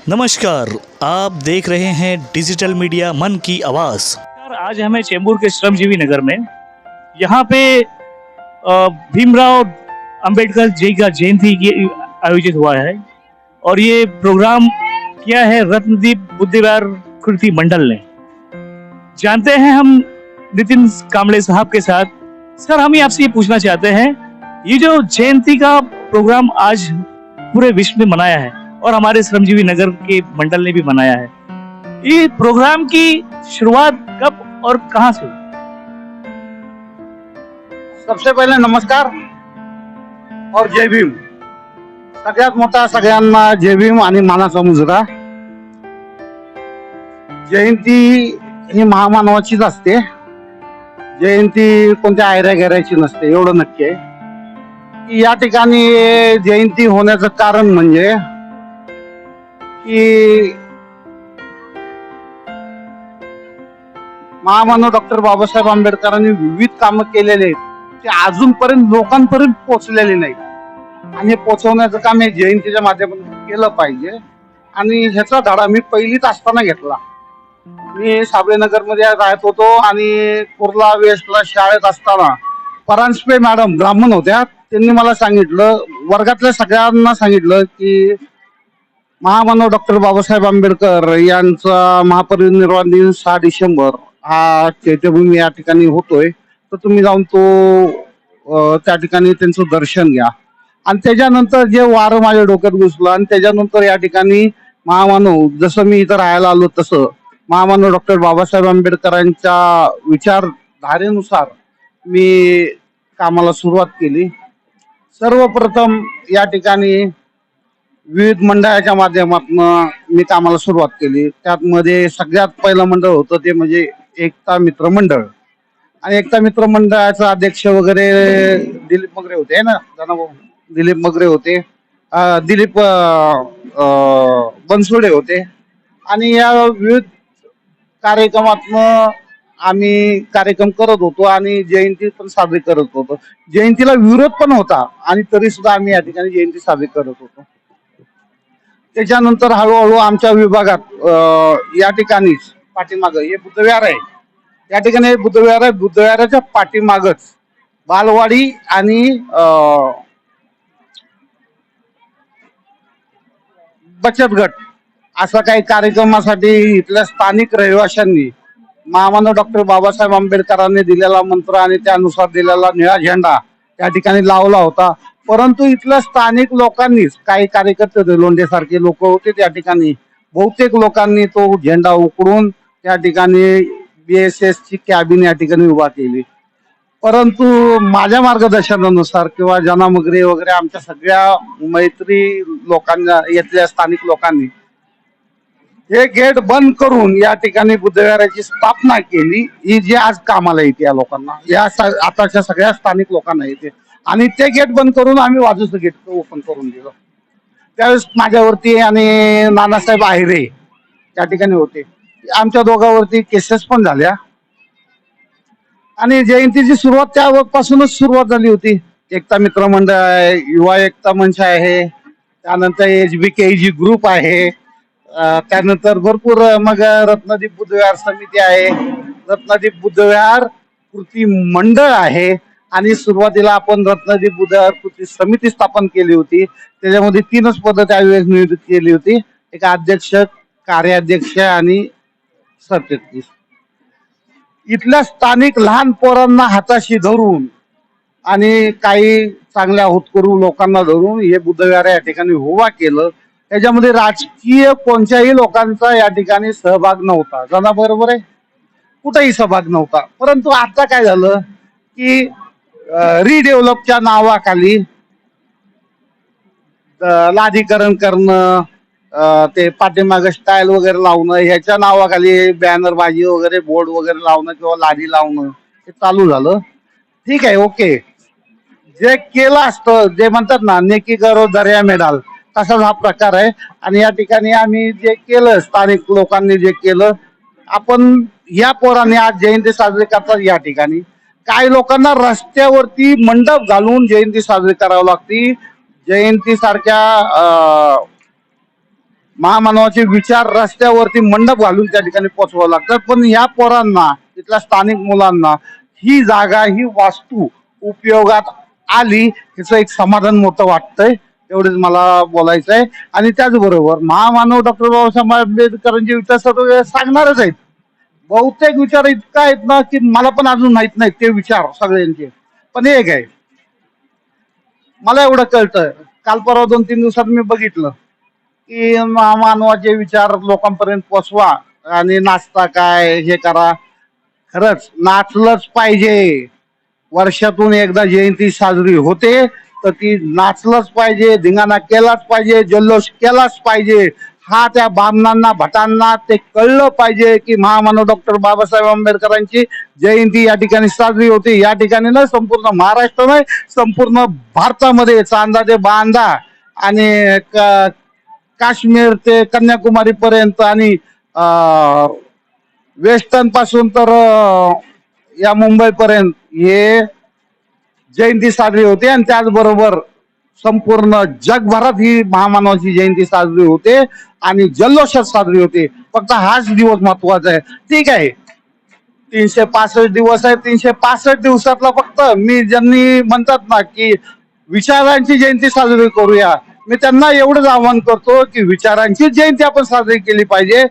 नमस्कार, आप देख रहे हैं डिजिटल मीडिया मन की आवाज। आज हमें चेंबूर के श्रमजीवी नगर में यहाँ पे भीमराव अंबेडकर जी का जयंती आयोजित हुआ है और ये प्रोग्राम किया है रत्नदीप बुद्धविहार कृति मंडल ने। जानते हैं हम नितिन कांबळे साहब के साथ। सर, हम आपसे ये पूछना चाहते हैं, ये जो जयंती का प्रोग्राम आज पूरे विश्व में मनाया है और हमारे श्रमजीवी नगर के मंडल ने भी मनाया है, ये प्रोग्राम की शुरुआत कब और कहां से? सबसे पहिले नमस्कार और जय भीम। सगळ्यात मोठा सगळ्यांना जय भीम आणि मानाचा मुजरा। जयंती ही महामानवाचीच असते, जयंती कोणत्या आयऱ्या गेऱ्याची नसते, एवढं नक्की आहे। या ठिकाणी जयंती होण्याचं कारण म्हणजे की महामानव डॉक्टर बाबासाहेब आंबेडकरांनी विविध कामं केलेले आहेत, ते अजूनपर्यंत लोकांपर्यंत पोहोचलेले नाहीत आणि पोहोचवण्याचं काम हे जयंतीच्या माध्यमातून केलं पाहिजे। आणि ह्याचा धडा मी पहिलीत असताना घेतला। मी साबळेनगर मध्ये राहत होतो आणि कुर्ला वेस्टला शाळेत असताना परांजपे मॅडम ब्राह्मण होत्या, त्यांनी मला सांगितलं, वर्गातल्या सगळ्यांना सांगितलं की महामानव डॉक्टर बाबासाहेब आंबेडकर यांचा महापरिनिर्वाण दिन 6 डिसेंबर हा चैत्यभूमी या ठिकाणी होतोय, तर तुम्ही जाऊन तो त्या ठिकाणी त्यांचं दर्शन घ्या। आणि त्याच्यानंतर जे वारं माझ्या डोक्यात घुसलं आणि त्याच्यानंतर या ठिकाणी महामानव, जसं मी इथं राहायला आलो तसं महामानव डॉक्टर बाबासाहेब आंबेडकरांच्या विचारधारेनुसार मी कामाला सुरुवात केली। सर्वप्रथम या ठिकाणी विविध मंडळाच्या माध्यमातून मी कामाला सुरुवात केली। त्यामध्ये सगळ्यात पहिलं मंडळ होतं ते म्हणजे एकता मित्र मंडळ, आणि एकता मित्र मंडळाचा अध्यक्ष वगैरे दिलीप मगरे होते ना, जनाभाऊ दिलीप मगरे होते, दिलीप बनसोडे होते। आणि या विविध कार्यक्रमातनं आम्ही कार्यक्रम करत होतो आणि जयंती पण साजरी करत होतो। जयंतीला विरोध पण होता आणि तरी सुद्धा आम्ही या ठिकाणी जयंती साजरी करत होतो। त्याच्यानंतर हळूहळू आमच्या विभागात या ठिकाणीच पाठीमागं हे बुद्धविहार आहे, या ठिकाणी हे बुद्धविहार आहे, बुद्धविहाराच्या पाठीमागच बालवाडी आणि बचत गट असा काही कार्यक्रमासाठी इथल्या स्थानिक रहिवाशांनी महामानव डॉक्टर बाबासाहेब आंबेडकरांनी दिलेला मंत्र आणि त्यानुसार दिलेला निळा झेंडा त्या ठिकाणी लावला होता। परंतु इथल्या स्थानिक लोकांनीच, काही कार्यकर्ते लोंढे सारखे लोक होते त्या ठिकाणी, बहुतेक लोकांनी तो झेंडा उकडून त्या ठिकाणी BSS ची कॅबिन या ठिकाणी उभा केली। परंतु माझ्या मार्गदर्शनानुसार किंवा जना मगरे वगैरे आमच्या सगळ्या मैत्री लोकांना, येथल्या स्थानिक लोकांनी हे गेट बंद करून या ठिकाणी बुद्धविहाराची स्थापना केली। ही जी आज कामाला येते या लोकांना, या आताच्या सगळ्या स्थानिक लोकांना येते, आणि ते गेट बंद करून आम्ही बाजूचं गेट ओपन करून दिलं। त्यावेळेस माझ्यावरती आणि नानासाहेब आहिरे त्या ठिकाणी होते, आमच्या दोघांवरती केसेस पण झाल्या आणि जयंतीची सुरुवात त्यापासूनच सुरुवात झाली होती। एकता मित्र मंडळ आहे, युवा एकता मंच आहे, त्यानंतर HBKG ग्रुप आहे, त्यानंतर भरपूर मग रत्नदीप बुद्धविहार समिती आहे, रत्नदीप बुद्धविहार कृती मंडळ आहे, आणि सुरुवातीला आपण रत्नदीप बुद्धविहार कृती समिती स्थापन केली होती। त्याच्यामध्ये 3च पदं त्यावेळेस नियुक्त केली होती, एक अध्यक्ष, कार्याध्यक्ष आणि सरचिटणीस। इथल्या स्थानिक लहान पोरांना हाताशी धरून आणि काही चांगल्या होतकरू लोकांना धरून हे बुद्धविहार या ठिकाणी उभा केलं। त्याच्यामध्ये राजकीय कोणत्याही लोकांचा या ठिकाणी सहभाग नव्हता, जना बरोबर आहे, कुठेही सहभाग नव्हता। परंतु आता काय झालं की रिडेव्हलपच्या नावाखाली लादीकरण करणं, ते पाठीमागे स्टाईल वगैरे लावणं, ह्याच्या नावाखाली बॅनरबाजी वगैरे, बोर्ड वगैरे लावणं किंवा लादी लावणं हे चालू झालं। ठीक आहे, ओके, जे केलं असतं, जे म्हणतात ना नेकी करो दर्या में डाल, तसाच हा प्रकार आहे। आणि या ठिकाणी आम्ही जे केलं, स्थानिक लोकांनी जे केलं, आपण या पोरांनी आज जयंती साजरी करतात। या ठिकाणी काही लोकांना रस्त्यावरती मंडप घालून जयंती साजरी करावी लागती। जयंती सारख्या महामानवाचे विचार रस्त्यावरती मंडप घालून त्या ठिकाणी पोचवावं लागतात. पण ह्या पोरांना, तिथल्या स्थानिक मुलांना ही जागा, ही वास्तू उपयोगात आली, ह्याचं एक समाधान मोठं वाटतंय. एवढेच मला बोलायचं आहे. आणि त्याचबरोबर महामानव डॉक्टर बाबासाहेब आंबेडकरांचे विचार सर्व सांगणारच आहेत. बहुतेक विचार इतका आहेत ना की मला पण अजून माहित नाहीत ते विचार सगळ्यांचे. पण एक आहे, मला एवढं कळतं, काल परवा 2-3 दिवसात मी बघितलं की मानवाचे विचार लोकांपर्यंत पोचवा आणि नाचता काय हे करा. खरंच नाचलंच पाहिजे. वर्षातून एकदा जयंती साजरी होते तर ती नाचलंच पाहिजे, धिंगाणा केलाच पाहिजे, जल्लोष केलाच पाहिजे. हा त्या बामणांना, भटांना ते कळलं पाहिजे की महामानव डॉक्टर बाबासाहेब आंबेडकरांची जयंती या ठिकाणी साजरी होते. या ठिकाणी नाही, संपूर्ण महाराष्ट्र नाही, संपूर्ण भारतामध्ये चांदा ते बांधा आणि काश्मीर ते कन्याकुमारी पर्यंत आणि वेस्टर्न पासून तर या मुंबई पर्यंत हे जयंती साजरी होते. आणि त्याचबरोबर संपूर्ण जगभरात ही महामानवाची जयंती साजरी होते आणि जल्लोषात साजरी होते. फक्त हाच दिवस महत्वाचा आहे. ठीक आहे, 365 दिवस आहे. 365 दिवसातला फक्त मी ज्यांनी म्हणतात ना की विचारांची जयंती साजरी करूया, मी त्यांना एवढंच आवाहन करतो की विचारांची जयंती आपण साजरी केली पाहिजे.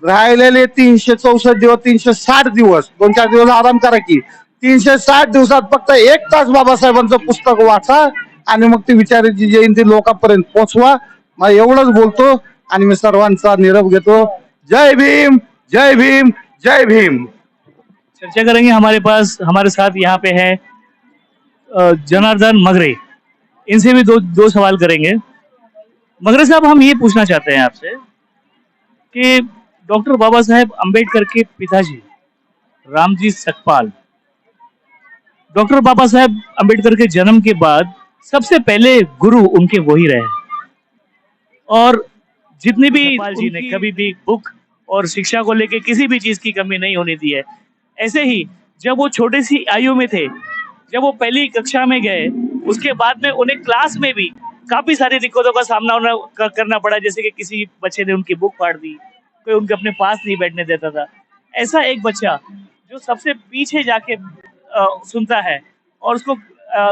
राहिलेले 364 दिवस, 360 दिवस, 2-4 दिवस आराम करा की 360 दिवसात फक्त 1 तास बाबासाहेबांचं पुस्तक वाचा आणि मग ती विचारांची जयंती लोकांपर्यंत पोचवा. मग एवढंच बोलतो आणि मी सर्वांचा निरोप घेतो. जय भीम, जय भीम, जय भीम. चर्चा करेंगे। हमारे साथ यहाँ पे है जनार्दन मगरे। इनसे भी दो सवाल करेंगे। मगरे साहब, हम ये पूछना चाहते हैं आपसे कि डॉक्टर बाबा साहेब अम्बेडकर के पिताजी रामजी सकपाल, डॉक्टर बाबा साहेब अम्बेडकर के जन्म के बाद सबसे पहले गुरु उनके वही रहे। और जितनी भी सकपाल जी ने कभी भी बुक और शिक्षा को लेके किसी भी चीज की कमी नहीं होने दी है। ऐसे ही जब वो छोटी सी आयु में थे, जब वो पहली कक्षा में गए, उसके बाद में उन्हें क्लास में भी काफी सारी दिक्कतों का सामना करना पड़ा। जैसे कि किसी बच्चे ने उनकी बुक फाड़ दी, कोई उनके अपने पास नहीं बैठने देता था। ऐसा एक बच्चा जो सबसे पीछे जाके सुनता है, और उसको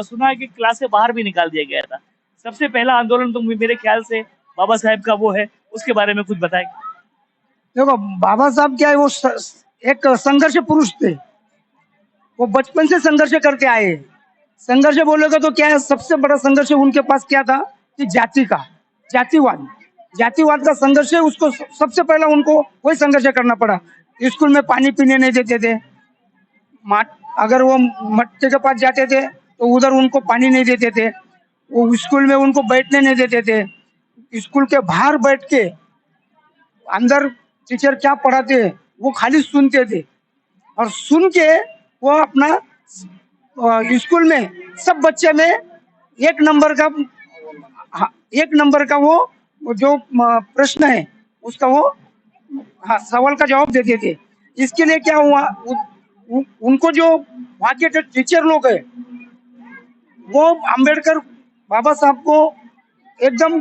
सुना है कि क्लास से बाहर भी निकाल दिया गया था। सबसे पहला आंदोलन तो मेरे ख्याल से बाबा साहेब का वो है, उसके बारे में कुछ बताएं। देखो, बाबा साहब क्या है, वो एक संघर्ष पुरुष थे। वो बचपन से संघर्ष करते आए। संघर्ष बोलोगे तो क्या है, सबसे बड़ा संघर्ष उनके पास क्या था कि जाति का, जातिवाद का संघर्ष है। उसको सबसे पहला उनको वही संघर्ष करना पड़ा। स्कूल में पानी पीने नहीं देते थे। अगर वो मटके के पास जाते थे तो उधर उनको पानी नहीं देते थे। वो स्कूल में उनको बैठने नहीं देते थे। स्कूल के बाहर बैठ के अंदर टीचर क्या पढ़ाते वो खाली सुनते थे, और सुन के वो अपना स्कूल में सब बच्चे में 1 नंबर का वो जो प्रश्न है उसका वो सवाल का जवाब देते थे। इसके लिए क्या हुआ, उनको जो वहाँ के जो टीचर लोग है वो अम्बेडकर बाबा साहब को एकदम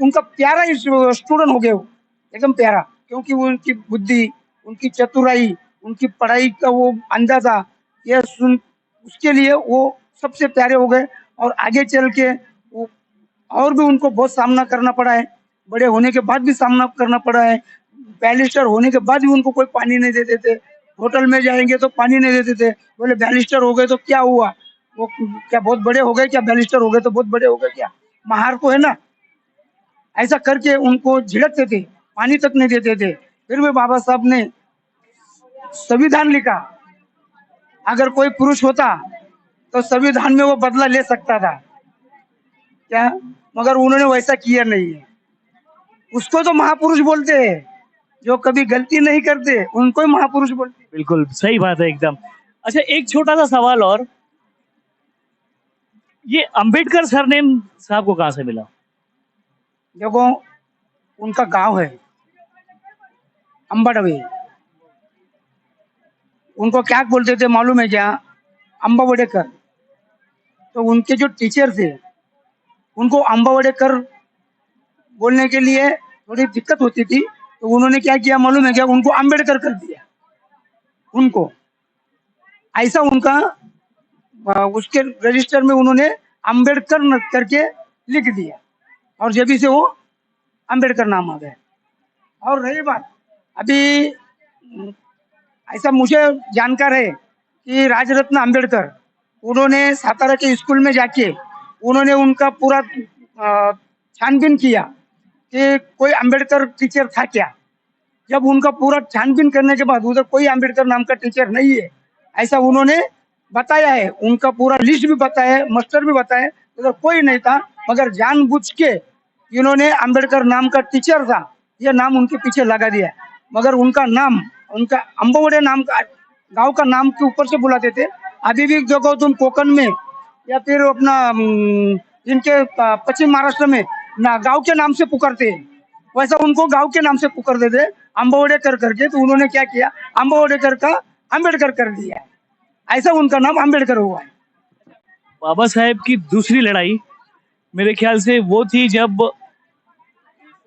उनका प्यारा स्टूडेंट हो गए। वो एकदम प्यारा, क्योंकि वो उनकी बुद्धि, उनकी चतुराई, उनकी पढ़ाई का वो अंदाजा, ये सुन उसके लिए वो सबसे प्यारे हो गए। और आगे चल के वो और भी उनको बहुत सामना करना पड़ा है। बड़े होने के बाद भी सामना करना पड़ा है। बैरिस्टर होने के बाद भी उनको कोई पानी नहीं देते थे। होटल में जाएंगे तो पानी नहीं देते थे। बोले बैरिस्टर हो गए तो क्या हुआ, वो क्या बहुत बड़े हो गए क्या, बैरिस्टर हो गए तो बहुत बड़े हो गए क्या, महार को है ना। ऐसा करके उनको झिड़कते थे, पानी तक नहीं देते थे। फिर भी बाबा साहब ने संविधान लिखा। अगर कोई पुरुष होता तो संविधान में वो बदला ले सकता था क्या, मगर उन्होंने वैसा किया नहीं है। उसको तो महापुरुष बोलते हैं, जो कभी गलती नहीं करते उनको ही महापुरुष बोलते हैं। बिल्कुल सही बात है एकदम। अच्छा, एक छोटा सा सवाल और, ये अंबेडकर सरनेम साहब को कहाँ से मिला? देखो, उनका गांव है अंबाडवे। उनको क्या बोलते थे मालूम है क्या, अंबावडेकर। तो उनके जो टीचर थे उनको अंबावडेकर बोलने के लिए थोड़ी दिक्कत होती थी, तो उन्होंने क्या किया मालूम है क्या, उनको अम्बेडकर कर दिया। उनको ऐसा उनका उसके रजिस्टर में उन्होंने अम्बेडकर करके लिख दिया, और जब से वो अम्बेडकर नाम आ गया। और रही बात अभी ऐसा मुझे जानकार है कि राजरत्न अम्बेडकर, उन्होंने सातारा के स्कूल में जाके उन्होंने उनका पूरा छानबीन किया कि कोई अम्बेडकर टीचर था क्या। जब उनका पूरा छानबीन करने के बाद उधर कोई अम्बेडकर नाम का टीचर नहीं है, ऐसा उन्होंने बताया है। उनका पूरा लिस्ट भी बताया है, मास्टर भी बताया है, उधर कोई नहीं था, मगर जानबूझ के इन्होंने अम्बेडकर नाम का टीचर था ये नाम उनके पीछे लगा दिया। मगर उनका नाम, उनका अंबवडे नाम का गांव का नाम के ऊपर से बुलाते थे। अभी भी देखो तुम कोकण में या फिर अपना इनके पश्चिम महाराष्ट्र में ना गांव के नाम से पुकारते हैं, वैसा उनको गांव के नाम से पुकारते थे अंबवडेकर करके। तो उन्होंने क्या किया, अंबवडेकर का अम्बेडकर कर दिया, ऐसा उनका नाम अम्बेडकर हुआ है। बाबा साहेब की दूसरी लड़ाई मेरे ख्याल से वो थी जब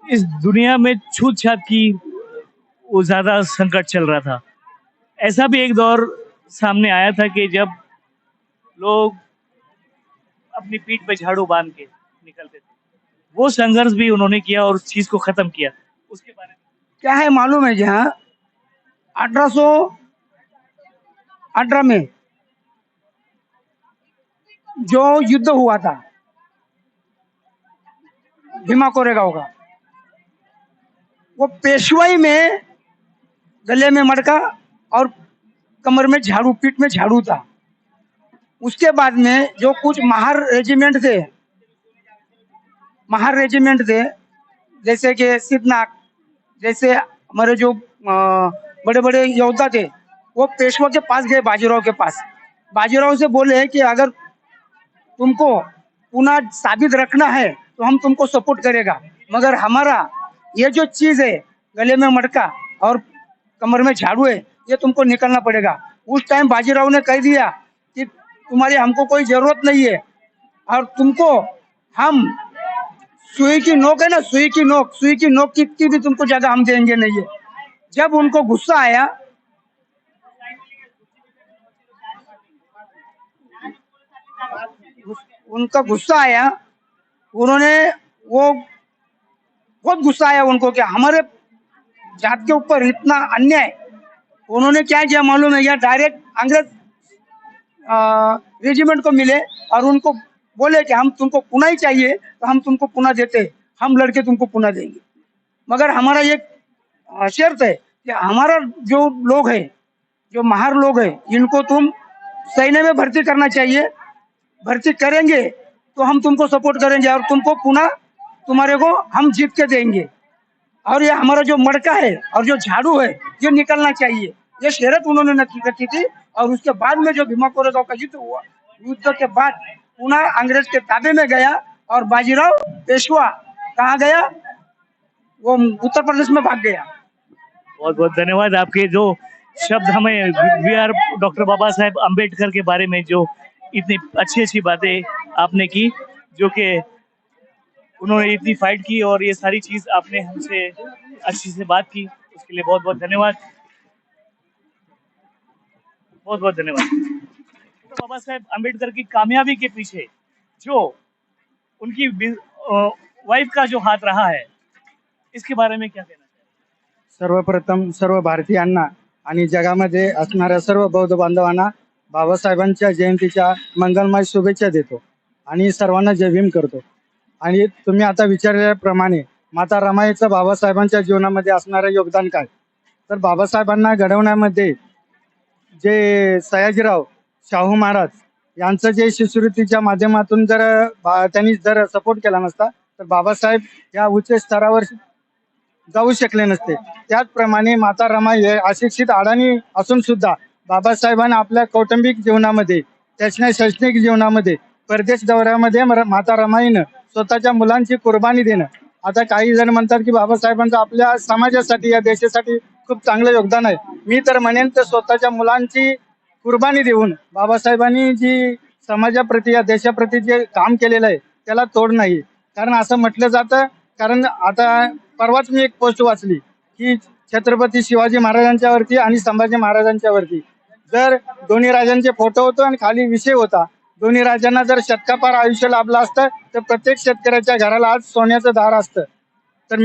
इस दुनिया में छूत छात की वो ज्यादा संकट चल रहा था। ऐसा भी एक दौर सामने आया था कि जब लोग अपनी पीठ पे झाड़ू बांध के निकलते थे। वो संघर्ष भी उन्होंने किया और उस चीज को खत्म किया। उसके बारे में क्या है मालूम है, जहाँ 1818 में जो युद्ध हुआ था भीमा कोरेगांव का, वो पेशवाई में गले में मटका और कमर में झाड़ू, पीठ में झाड़ू था। उसके बाद में जो कुछ महार रेजिमेंट थे, जैसे कि सिद्धनाथ, जैसे हमारे जो बड़े बड़े योद्धा थे, वो पेशवा के पास गए, बाजीराव के पास। बाजीराव से बोले कि अगर तुमको पुनः साबित रखना है तो हम तुमको सपोर्ट करेगा, मगर हमारा ये जो चीज है गले में मटका और कमर में झाड़ू है, ये तुमको निकलना पड़ेगा। उस टाइम बाजीराव ने कह दिया कि तुम्हारी हमको कोई जरूरत नहीं है, और तुमको हम सुई की नोक है ना, सुई की नोक की भी तुमको जगह हम देंगे नहीं है। जब उनको गुस्सा आया, उन्होंने वो बहुत गुस्सा आया उनको कि हमारे जात के ऊपर इतना अन्याय। उन्होंने क्या किया मालूम है, या डायरेक्ट अंग्रेज रेजिमेंट को मिले और उनको बोले कि हम तुमको पुनः ही चाहिए तो हम तुमको पुनः देते, हम लड़के तुमको पुनः देंगे, मगर हमारा ये शर्त है कि हमारा जो लोग है, जो महार लोग है, इनको तुम सैन्य में भर्ती करना चाहिए। भर्ती करेंगे तो हम तुमको सपोर्ट करेंगे और तुमको पुनः तुम्हारे को हम जीत के देंगे। और ये हमारा जो मड़का है और जो झाड़ू है ये निकलना चाहिए, ये शर्त उन्होंने रखी थी। और उसके बाद में जो भीमा कोरेगांव का युद्ध हुआ, युद्ध के बाद पुनः अंग्रेज के ताबे में गया और बाजीराव पेशवा कहाँ गया, वो उत्तर प्रदेश में भाग गया। बहुत बहुत धन्यवाद। आपके जो शब्द हमें वीआर डॉक्टर बाबा साहेब अम्बेडकर के बारे में जो इतनी अच्छी अच्छी बातें आपने की, जो कि उन्होंने इतनी फाइट की और ये सारी चीज आपने हमसे अच्छी से बात की, उसके लिए बहुत बहुत धन्यवाद। बहुत बहुत धन्यवाद। डॉक्टर बाबा साहेब अम्बेडकर की कामयाबी के पीछे जो उनकी वाइफ का जो हाथ रहा है, इसके बारे में क्या कहना चाहिए? सर्वप्रथम सर्व भारतीयांना आणि जगामध्ये असणाऱ्या सर्व बौद्ध बांधवांना बाबासाहेबांच्या जयंतीच्या मंगलमय शुभेच्छा देतो आणि सर्वांना जय भीम करतो। आणि तुम्ही आता विचारल्याप्रमाणे माता रमाईचं बाबासाहेबांच्या जीवनामध्ये असणारं योगदान काय, तर बाबासाहेबांना घडवण्यामध्ये जे सयाजीराव शाहू महाराज यांचं जे शिष्यवृत्तीच्या माध्यमातून जर त्यांनी जर सपोर्ट केला नसता तर बाबासाहेब या उच्च स्तरावर जाऊ शकले नसते। त्याचप्रमाणे माता रमाई हे अशिक्षित अडाणी असून सुद्धा बाबासाहेबांनी आपल्या कौटुंबिक जीवनामध्ये, त्याच्या शैक्षणिक जीवनामध्ये, परदेश दौऱ्यामध्ये माता रमाईनं स्वतःच्या मुलांची कुर्बानी देणं। आता काही जण म्हणतात की बाबासाहेबांचं आपल्या समाजासाठी, या देशासाठी खूप चांगलं योगदान आहे। मी तर म्हणेन तर स्वतःच्या मुलांची कुर्बानी देऊन बाबासाहेबांनी जी समाजाप्रती, या देशाप्रती जे काम केलेलं आहे त्याला तोड नाही। कारण असं म्हटलं जातं, कारण आता परवाच मी एक पोस्ट वाचली की छत्रपती शिवाजी महाराजांच्या वरती आणि संभाजी महाराजांच्या वरती जर दोन्ही राजांचे फोटो होतो आणि खाली विषय होता, दोन्ही राजांना जर शतकापार आयुष्य लाभलं असतं तर प्रत्येक शेतकऱ्याच्या घराला आज सोन्याचं दार असतं. तर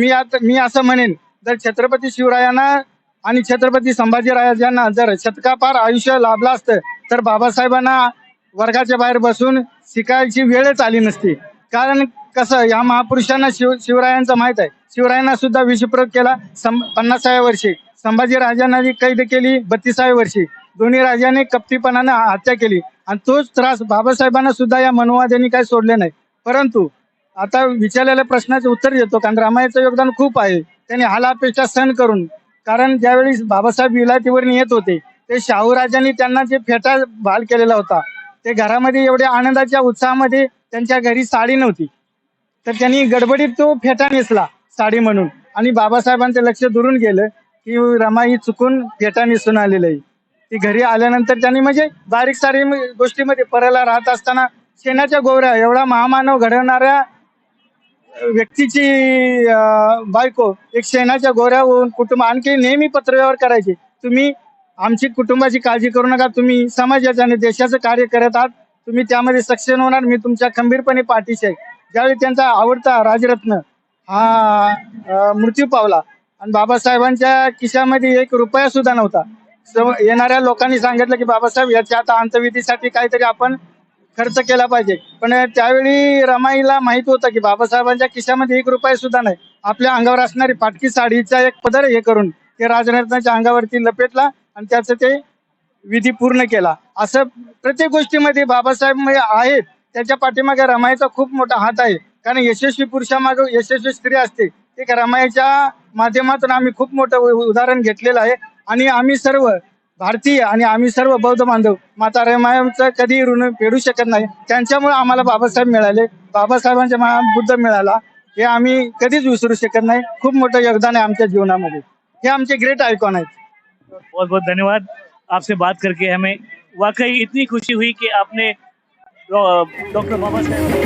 मी असं म्हणेन, जर छत्रपती शिवरायांना आणि छत्रपती संभाजीराजांना जर शतकापार आयुष्य लाभलं असतं तर बाबासाहेबांना वर्गाच्या बाहेर बसून शिकायची वेळच आली नसती. कारण कसं, या महापुरुषांना शिवरायांचं माहित आहे. शिवरायांना सुद्धा विषप्रयोग केला 50व्या वर्षी, संभाजीराजांना कैद केली 32व्या वर्षी, दोन्ही राजांनी कपटीपणाने हत्या केली आणि तोच त्रास बाबासाहेबांना सुद्धा या मनोवाद्यांनी काही सोडले नाही. परंतु आता विचारलेल्या प्रश्नाचे उत्तर देतो, कारण रामायचं योगदान खूप आहे. त्यांनी हालापेक्षा सहन करून, कारण ज्यावेळी बाबासाहेब विलायतीवर येत होते ते शाहूराजांनी त्यांना जे फेटा बहाल केलेला होता, ते घरामध्ये एवढ्या आनंदाच्या उत्साहामध्ये त्यांच्या घरी साडी नव्हती, तर त्यांनी गडबडीत तो फेटा नेसला साडी म्हणून, आणि बाबासाहेबांचं लक्ष दुरून गेलं की रमा ही चुकून फेटा नेसून आलेलं आहे. ती घरी आल्यानंतर त्यांनी म्हणजे बारीक सारीक गोष्टीमध्ये परला राहत असताना शेणाच्या गोवऱ्या, एवढा महामानव घडवणाऱ्या व्यक्तीची बायको एक शेणाच्या गोऱ्या होऊन कुटुंब आणखी नेहमी पत्रव्यवहार करायचे, तुम्ही आमची कुटुंबाची काळजी करू नका, तुम्ही समाजाचं आणि देशाचं कार्य करत आहात, तुम्ही त्यामध्ये सक्सेस होणार, मी तुमच्या खंबीरपणे पाठीशी आहे. ज्यावेळी त्यांचा आवडता राजरत्न हा मृत्यू पावला आणि बाबासाहेबांच्या खिशामध्ये 1 रुपया सुद्धा नव्हता, येणाऱ्या लोकांनी सांगितलं की बाबासाहेब याच्या आता अंत्यविधीसाठी काहीतरी आपण खर्च केला पाहिजे. पण त्यावेळी रमाईला माहित होतं की बाबासाहेबांच्या खिशामध्ये 1 रुपया सुद्धा नाही. आपल्या अंगावर असणारी फाटकी साडीचा एक पदर हे करून ते राजरत्नाच्या अंगावरती लपेटला आणि त्याचं ते विधी पूर्ण केला. असं प्रत्येक गोष्टीमध्ये बाबासाहेब आहेत, त्याच्या पाठीमागे रमाईचा खूप मोठा हात आहे. कारण यशस्वी पुरुषामागे यशस्वी स्त्री असते, ते रमाईच्या माध्यमातून आम्ही खूप मोठं उदाहरण घेतलेलं आहे. आणि आम्ही सर्व भारतीय आणि आम्ही सर्व बौद्ध बांधव माता रमाईचं कधी ऋण फेडू शकत नाही. त्यांच्यामुळे आम्हाला बाबासाहेब मिळाले, बाबासाहेबांच्या बुद्ध मिळाला, हे आम्ही कधीच विसरू शकत नाही. खूप मोठं योगदान आहे आमच्या जीवनामध्ये. हे आमचे ग्रेट आयकॉन आहेत. बहुत बहुत धन्यवाद. आपसे बात करके हमें वाकई इतनी खुशी हुई कि आपने डॉक्टर बाबा साहेब